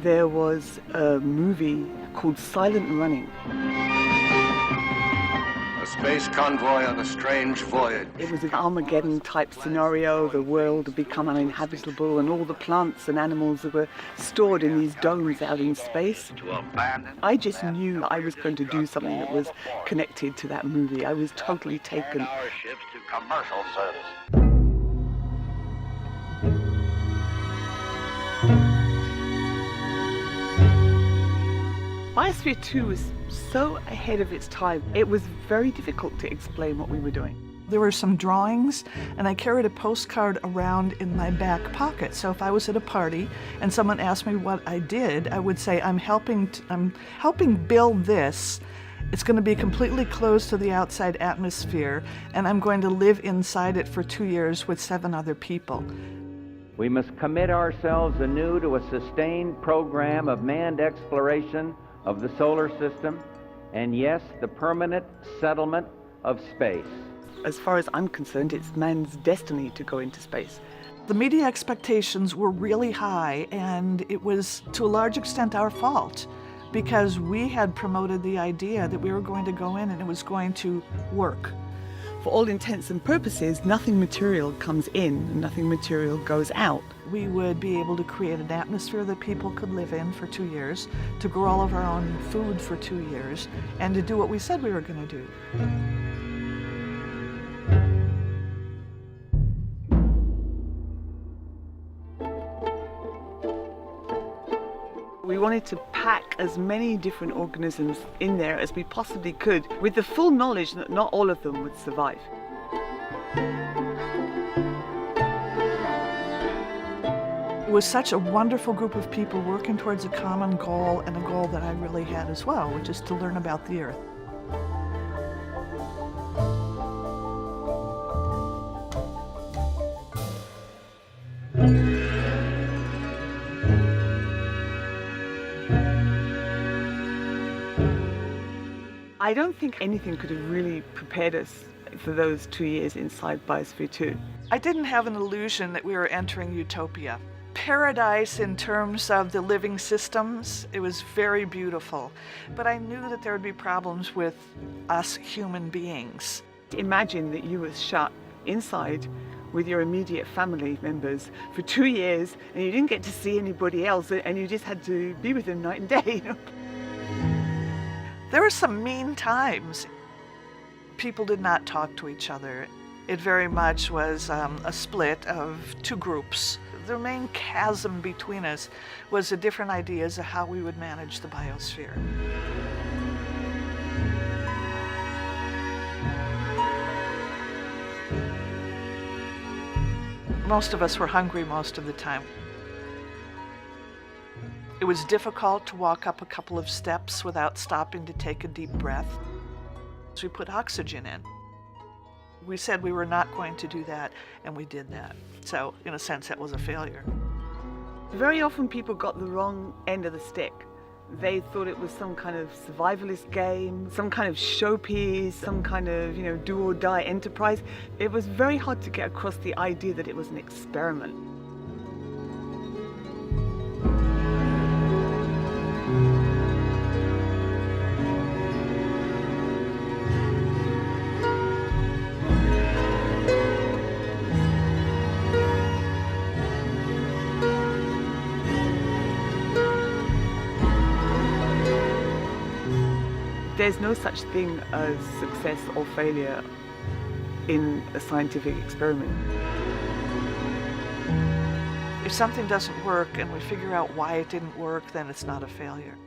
there was a movie called Silent Running. A space convoy on a strange voyage. It was an Armageddon-type scenario. The world had become uninhabitable, and all the plants and animals that were stored in these domes out in space. I just knew I was going to do something that was connected to that movie. I was totally taken. Our ships to commercial service. Biosphere 2 was so ahead of its time. It was very difficult to explain what we were doing. There were some drawings, and I carried a postcard around in my back pocket. So if I was at a party and someone asked me what I did, I would say, I'm helping build this. It's going to be completely closed to the outside atmosphere, and I'm going to live inside it for 2 years with 7 other people. We must commit ourselves anew to a sustained program of manned exploration of the solar system, and yes, the permanent settlement of space. As far as I'm concerned, it's man's destiny to go into space. The media expectations were really high, and it was to a large extent our fault, because we had promoted the idea that we were going to go in and it was going to work. For all intents and purposes, nothing material comes in and nothing material goes out. We would be able to create an atmosphere that people could live in for 2 years, to grow all of our own food for 2 years, and to do what we said we were going to do. We wanted to pack as many different organisms in there as we possibly could, with the full knowledge that not all of them would survive. It was such a wonderful group of people working towards a common goal, and a goal that I really had as well, which is to learn about the Earth. I don't think anything could have really prepared us for those 2 years inside Biosphere 2. I didn't have an illusion that we were entering utopia. Paradise in terms of the living systems, it was very beautiful. But I knew that there would be problems with us human beings. Imagine that you were shut inside with your immediate family members for 2 years, and you didn't get to see anybody else, and you just had to be with them night and day. There were some mean times. People did not talk to each other. It very much was a split of 2 groups. The main chasm between us was the different ideas of how we would manage the biosphere. Most of us were hungry most of the time. It was difficult to walk up a couple of steps without stopping to take a deep breath. So we put oxygen in. We said we were not going to do that, and we did that. So, in a sense, that was a failure. Very often people got the wrong end of the stick. They thought it was some kind of survivalist game, some kind of showpiece, some kind of, do or die enterprise. It was very hard to get across the idea that it was an experiment. There's no such thing as success or failure in a scientific experiment. If something doesn't work and we figure out why it didn't work, then it's not a failure.